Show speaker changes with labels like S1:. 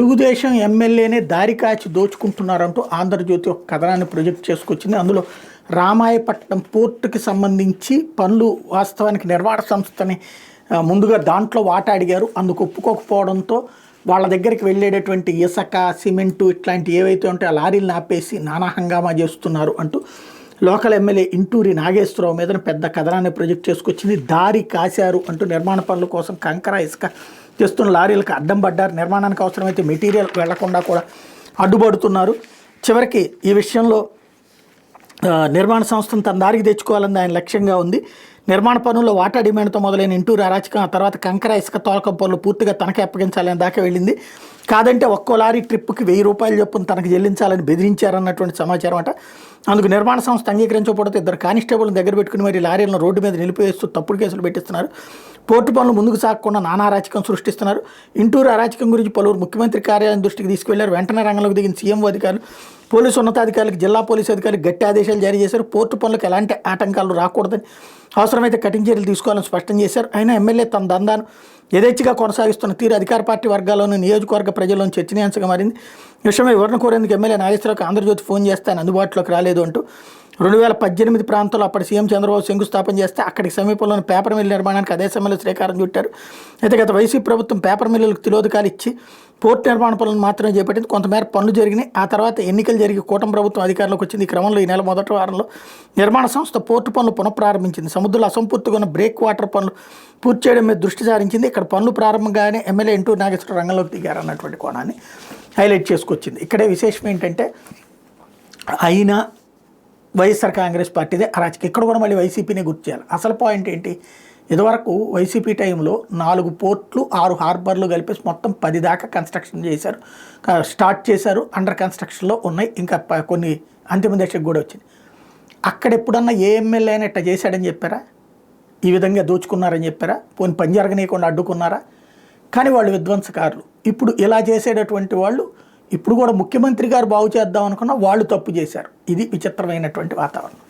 S1: తెలుగుదేశం ఎమ్మెల్యేనే దారి కాచి దోచుకుంటున్నారంటూ ఆంధ్రజ్యోతి ఒక కథనాన్ని ప్రొజెక్ట్ చేసుకొచ్చింది. అందులో రామాయపట్నం పోర్టుకి సంబంధించి పనులు వాస్తవానికి నిర్మాణ సంస్థని ముందుగా దాంట్లో వాటా అడిగారు. అందుకు ఒప్పుకోకపోవడంతో వాళ్ళ దగ్గరికి వెళ్ళేటటువంటి ఇసుక, సిమెంటు ఇట్లాంటి ఏవైతే ఉంటే ఆ లారీలను ఆపేసి నానా హంగామా చేస్తున్నారు అంటూ లోకల్ ఎమ్మెల్యే ఇంటూరి నాగేశ్వరరావు మీద పెద్ద కథనాన్ని ప్రొజెక్ట్ చేసుకొచ్చింది. దారి కాశారు అంటూ నిర్మాణ పనుల కోసం కంకర, ఇసుక చేస్తున్న లారీలకు అడ్డం పడ్డారు. నిర్మాణానికి అవసరమైతే మెటీరియల్ వెళ్లకుండా కూడా అడ్డుపడుతున్నారు. చివరికి ఈ విషయంలో నిర్మాణ సంస్థను తన దారికి తెచ్చుకోవాలని ఆయన లక్ష్యంగా ఉంది. నిర్మాణ పనుల్లో వాటా డిమాండ్తో మొదలైన ఇంటూరు అరాచకం ఆ తర్వాత కంకర, ఇసుక తోలకం పనులు పూర్తిగా తనకే అప్పగించాలని దాకా వెళ్ళింది. కాదంటే ఒక్కో లారీ ట్రిప్పుకి 1000 రూపాయలు చొప్పున తనకు చెల్లించాలని బెదిరించారన్నటువంటి సమాచారం అట. అందుకు నిర్మాణ సంస్థ అంగీకరించకపోతే 2 కానిస్టేబుల్ని దగ్గర పెట్టుకుని మరి లారీలను రోడ్డు మీద నిలిపివేస్తూ తప్పుడు కేసులు పెట్టిస్తున్నారు. పోర్టు పనులు ముందుకు సాగకుండా నానా అరాచకం సృష్టిస్తున్నారు. ఇంటూరు అరాచకం గురించి పలువురు ముఖ్యమంత్రి కార్యాలయం దృష్టికి తీసుకువెళ్లారు. వెంటనే రంగంలోకి దిగిన సీఎం అధికారులు, పోలీసు ఉన్నతాధికారులకు, జిల్లా పోలీసు అధికారులకు గట్టి ఆదేశాలు జారీ చేశారు. పోర్టు పనులకు ఎలాంటి ఆటంకాలు రాకూడదని, అవసరమైతే కఠిన చర్యలు తీసుకోవాలని స్పష్టం చేశారు. అయినా ఎమ్మెల్యే తన దందాను యథేచ్ఛగా కొనసాగిస్తున్న తీరు అధికార పార్టీ వర్గాల్లోని నియోజకవర్గ ప్రజల్లోని చర్చనీయాంశంగా మారింది. విషయమై వివరణ కోరేందుకు ఎమ్మెల్యే నాగేశ్వరరావుకి ఆంధ్రజ్యోతి ఫోన్ చేస్తే ఆయన అందుబాటులోకి రాలేదు అంటూ 2018 ప్రాంతంలో అప్పటి సీఎం చంద్రబాబు శంకుస్థాపన చేస్తే అక్కడికి సమీపంలోని పేపర్ మిల్ నిర్మాణానికి అదే సమయంలో శ్రీకారం చుట్టారు. అయితే గత వైసీపీ ప్రభుత్వం పేపర్ మిల్లులకు తిలోదకాలు ఇచ్చి పోర్టు నిర్మాణ పనులను మాత్రమే చేపట్టింది. కొంతమేర పనులు జరిగినాయి. ఆ తర్వాత ఎన్నికలు జరిగి కూటమి ప్రభుత్వం అధికారంలోకి వచ్చింది. ఈ క్రమంలో ఈ నెల మొదటి వారంలో నిర్మాణ సంస్థ పోర్టు పనులు పునఃప్రారంభించింది. సముద్రంలో అసంపూర్తిగా ఉన్న బ్రేక్ వాటర్ పనులు పూర్తి చేయడం మీద దృష్టి సారించింది. ఇక్కడ పనులు ప్రారంభంగానే ఎమ్మెల్యే ఇంటూరు నాగేశ్వరరావు రంగంలోకి దిగారన్నటువంటి కోణాన్ని హైలైట్ చేసుకొచ్చింది. ఇక్కడే విశేషం ఏంటంటే అయినా వైఎస్ఆర్ కాంగ్రెస్ పార్టీదే అరాచకం. ఇక్కడ కూడా మళ్ళీ వైసీపీనే గుర్తు చేయాలి. అసలు పాయింట్ ఏంటి, ఇదివరకు వైసీపీ టైంలో 4 పోర్ట్లు 6 హార్బర్లు కలిపేసి మొత్తం 10 దాకా కన్స్ట్రక్షన్ చేశారు, స్టార్ట్ చేశారు, అండర్ కన్స్ట్రక్షన్లో ఉన్నాయి, ఇంకా కొన్ని అంతిమ దశకు కూడా వచ్చింది. అక్కడ ఎప్పుడన్నా ఏ ఎమ్మెల్యే అయినా ఇట్లా చేశాడని చెప్పారా? ఈ విధంగా దోచుకున్నారని చెప్పారా? పోనీ పని జరగనీయకుండా అడ్డుకున్నారా? కానీ వాళ్ళు విధ్వంసకారులు. ఇప్పుడు ఇలా చేసేటటువంటి వాళ్ళు ఇప్పుడు కూడా ముఖ్యమంత్రి గారు బాగు చేద్దాం అనుకున్నా వాళ్ళు తప్పు చేశారు. ఇది విచిత్రమైనటువంటి వాతావరణం.